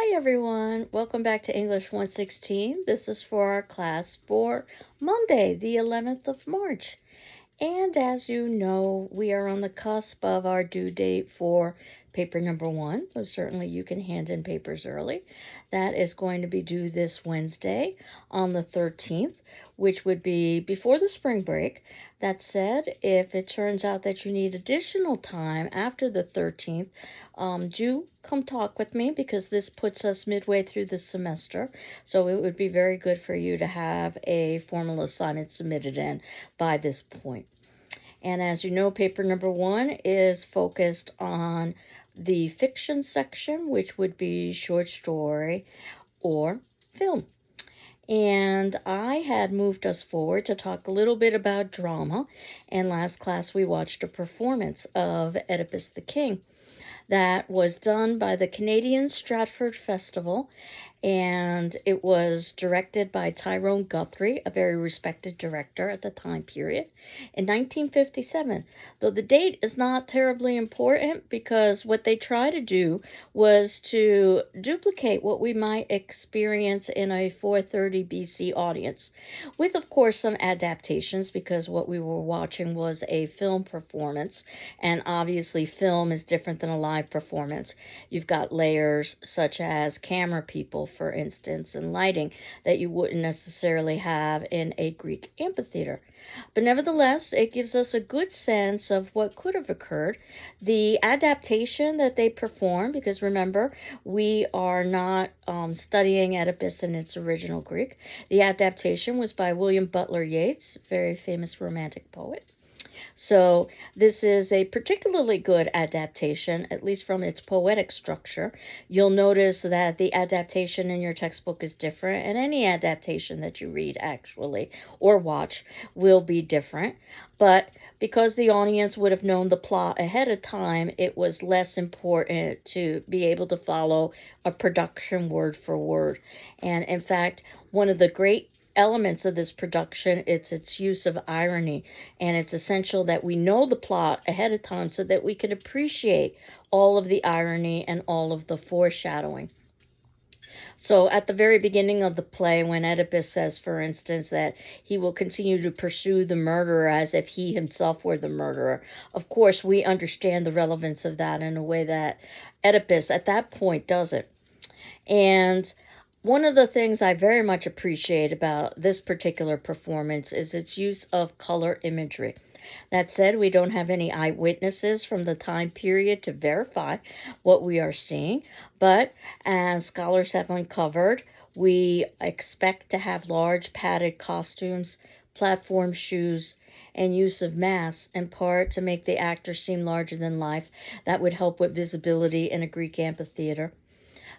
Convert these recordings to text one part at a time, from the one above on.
Hi everyone, welcome back to English 116. This is for our class for Monday, the 11th of March. And as you know, we are on the cusp of our due date for paper number 1. So certainly you can hand in papers early. That is going to be due this Wednesday on the 13th, which would be before the spring break. That said, if it turns out that you need additional time after the 13th, do come talk with me because this puts us midway through the semester. So it would be very good for you to have a formal assignment submitted in by this point. And as you know, paper number 1 is focused on the fiction section, which would be short story or film. And I had moved us forward to talk a little bit about drama. And last class, we watched a performance of Oedipus the King that was done by the Canadian Stratford Festival, and it was directed by Tyrone Guthrie, a very respected director at the time period, in 1957. Though the date is not terribly important because what they try to do was to duplicate what we might experience in a 430 BC audience, with, of course, some adaptations because what we were watching was a film performance, and obviously film is different than a live performance. You've got layers such as camera people, for instance, and lighting that you wouldn't necessarily have in a Greek amphitheater. But nevertheless, it gives us a good sense of what could have occurred. The adaptation that they perform, because remember, we are not studying Oedipus in its original Greek. The adaptation was by William Butler Yeats, very famous romantic poet. So this is a particularly good adaptation, at least from its poetic structure. You'll notice that the adaptation in your textbook is different, and any adaptation that you read actually or watch will be different. But because the audience would have known the plot ahead of time, it was less important to be able to follow a production word for word. And in fact, one of the great elements of this production, it's its use of irony, and it's essential that we know the plot ahead of time so that we can appreciate all of the irony and all of the foreshadowing. So at the very beginning of the play, when Oedipus says, for instance, that he will continue to pursue the murderer as if he himself were the murderer, of course we understand the relevance of that in a way that Oedipus at that point doesn't. And one of the things I very much appreciate about this particular performance is its use of color imagery. That said, we don't have any eyewitnesses from the time period to verify what we are seeing, but as scholars have uncovered, we expect to have large padded costumes, platform shoes, and use of masks, in part to make the actor seem larger than life. That would help with visibility in a Greek amphitheater.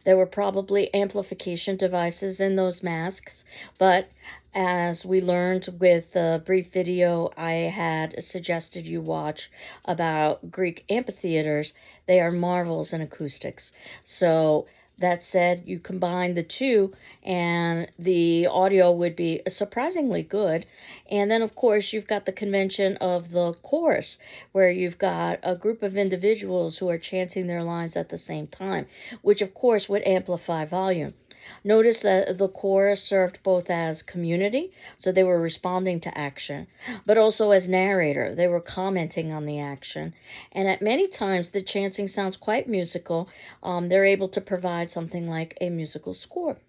There were probably amplification devices in those masks, but as we learned with the brief video I had suggested you watch about Greek amphitheaters, they are marvels in acoustics. So that said, you combine the two and the audio would be surprisingly good. And then, of course, you've got the convention of the chorus, where you've got a group of individuals who are chanting their lines at the same time, which, of course, would amplify volume. Notice that the chorus served both as community, so they were responding to action, but also as narrator. They were commenting on the action. And at many times, the chanting sounds quite musical. They're able to provide something like a musical score.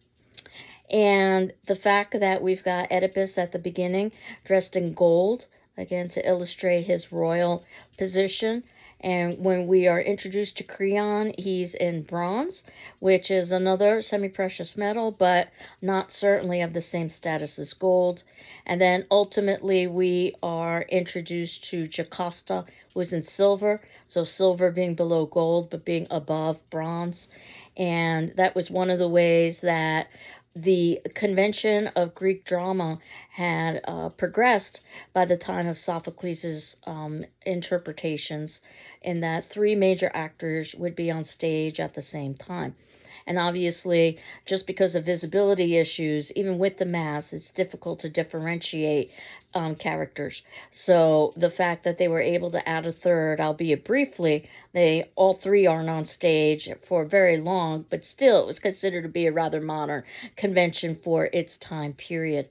And the fact that we've got Oedipus at the beginning dressed in gold, again, to illustrate his royal position. And when we are introduced to Creon, he's in bronze, which is another semi-precious metal, but not certainly of the same status as gold. And then ultimately we are introduced to Jocasta, who is in silver, so silver being below gold, but being above bronze. And that was one of the ways that the convention of Greek drama had progressed by the time of Sophocles' interpretations in that three major actors would be on stage at the same time. And obviously, just because of visibility issues, even with the mask, it's difficult to differentiate characters. So the fact that they were able to add a third, albeit briefly, they all three aren't on stage for very long, but still it was considered to be a rather modern convention for its time period.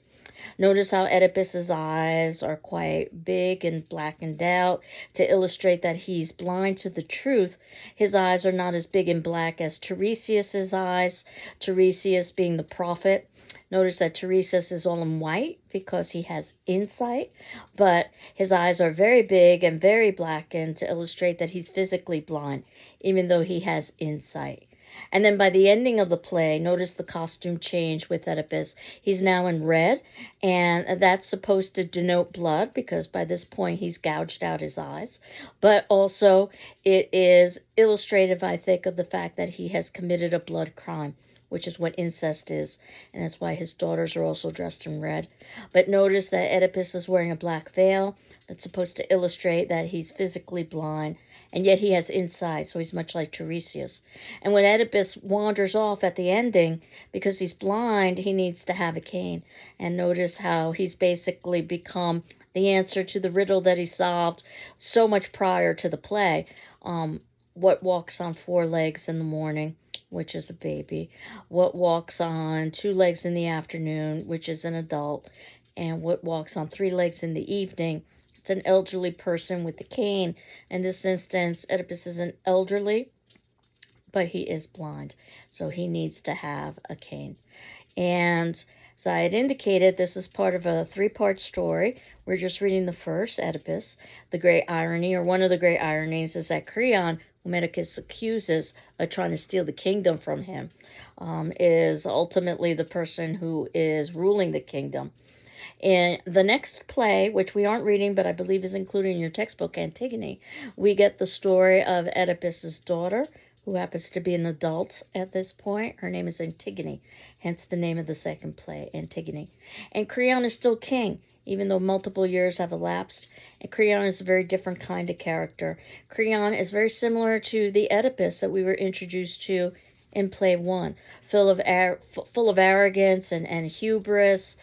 Notice how Oedipus's eyes are quite big and blackened out to illustrate that he's blind to the truth. His eyes are not as big and black as Tiresias's eyes, Tiresias being the prophet. Notice that Tiresias is all in white because he has insight, but his eyes are very big and very blackened to illustrate that he's physically blind, even though he has insight. And then by the ending of the play, notice the costume change with Oedipus. He's now in red, and that's supposed to denote blood because by this point he's gouged out his eyes. But also it is illustrative, I think, of the fact that he has committed a blood crime, which is what incest is, and that's why his daughters are also dressed in red. But notice that Oedipus is wearing a black veil that's supposed to illustrate that he's physically blind, and yet he has insight, so he's much like Tiresias. And when Oedipus wanders off at the ending, because he's blind, he needs to have a cane. And notice how he's basically become the answer to the riddle that he solved so much prior to the play. What walks on four legs in the morning, which is a baby, what walks on two legs in the afternoon, which is an adult, and what walks on three legs in the evening. It's an elderly person with a cane. In this instance, Oedipus isn't elderly, but he is blind, so he needs to have a cane. And as I had indicated, this is part of a three-part story. We're just reading the first, Oedipus. The great irony, or one of the great ironies, is that Creon, whom Oedipus accuses of trying to steal the kingdom from him, is ultimately the person who is ruling the kingdom. In the next play, which we aren't reading, but I believe is included in your textbook, Antigone, we get the story of Oedipus's daughter, who happens to be an adult at this point. Her name is Antigone, hence the name of the second play, Antigone. And Creon is still king, even though multiple years have elapsed. And Creon is a very different kind of character. Creon is very similar to the Oedipus that we were introduced to in play one, full of arrogance and hubris,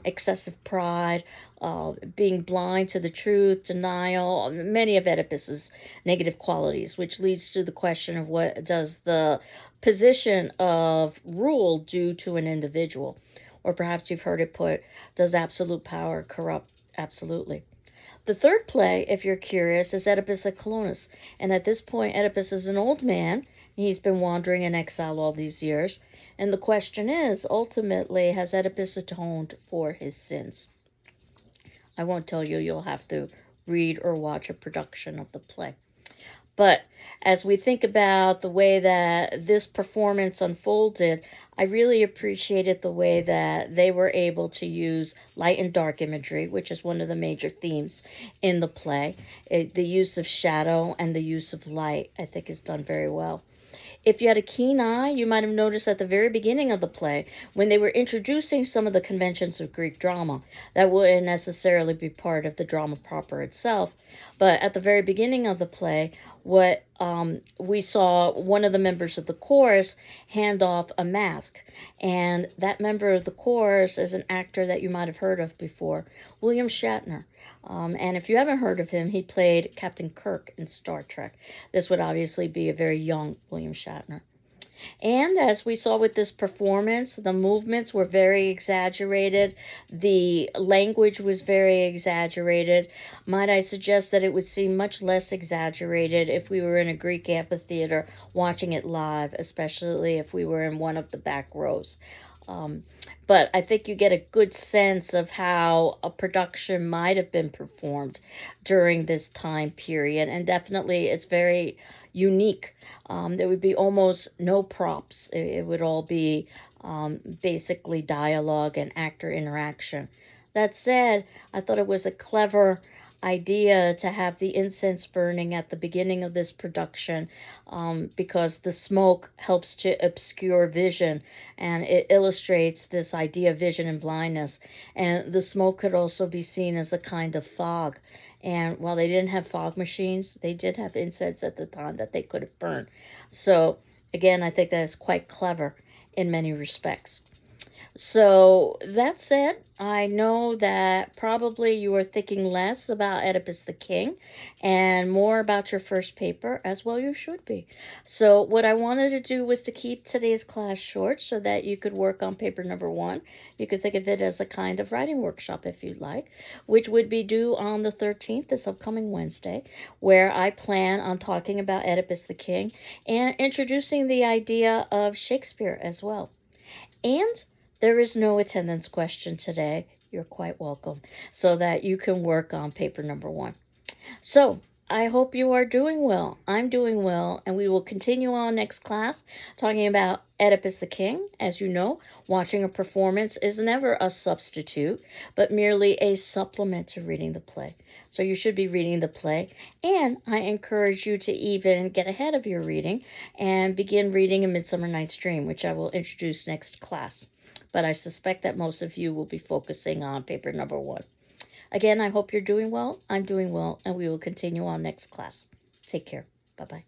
excessive pride, being blind to the truth, denial, many of Oedipus's negative qualities, which leads to the question of what does the position of rule do to an individual? Or perhaps you've heard it put, does absolute power corrupt absolutely? The third play, if you're curious, is Oedipus at Colonus. And at this point, Oedipus is an old man. He's been wandering in exile all these years. And the question is, ultimately, has Oedipus atoned for his sins? I won't tell you, you'll have to read or watch a production of the play. But as we think about the way that this performance unfolded, I really appreciated the way that they were able to use light and dark imagery, which is one of the major themes in the play. The use of shadow and the use of light, I think, is done very well. If you had a keen eye, you might have noticed at the very beginning of the play, when they were introducing some of the conventions of Greek drama, that wouldn't necessarily be part of the drama proper itself. But at the very beginning of the play, we saw one of the members of the chorus hand off a mask. And that member of the chorus is an actor that you might have heard of before, William Shatner. And if you haven't heard of him, he played Captain Kirk in Star Trek. This would obviously be a very young William Shatner. And as we saw with this performance, the movements were very exaggerated. The language was very exaggerated. Might I suggest that it would seem much less exaggerated if we were in a Greek amphitheater watching it live, especially if we were in one of the back rows. But I think you get a good sense of how a production might have been performed during this time period. And definitely it's very unique. There would be almost no props. It would all be basically dialogue and actor interaction. That said, I thought it was a clever idea to have the incense burning at the beginning of this production because the smoke helps to obscure vision, and it illustrates this idea of vision and blindness. And the smoke could also be seen as a kind of fog, And while they didn't have fog machines, they did have incense at the time that they could have burned. So, again, I think that is quite clever in many respects. So that said, I know that probably you are thinking less about Oedipus the King and more about your first paper, as well you should be. So what I wanted to do was to keep today's class short so that you could work on paper number 1. You could think of it as a kind of writing workshop if you'd like, which would be due on the 13th, this upcoming Wednesday, where I plan on talking about Oedipus the King and introducing the idea of Shakespeare as well. And there is no attendance question today. You're quite welcome, so that you can work on paper number 1. So, I hope you are doing well. I'm doing well, and we will continue on next class talking about Oedipus the King. As you know, watching a performance is never a substitute, but merely a supplement to reading the play. So you should be reading the play, and I encourage you to even get ahead of your reading and begin reading A Midsummer Night's Dream, which I will introduce next class. But I suspect that most of you will be focusing on paper number 1. Again, I hope you're doing well. I'm doing well, and we will continue on next class. Take care. Bye-bye.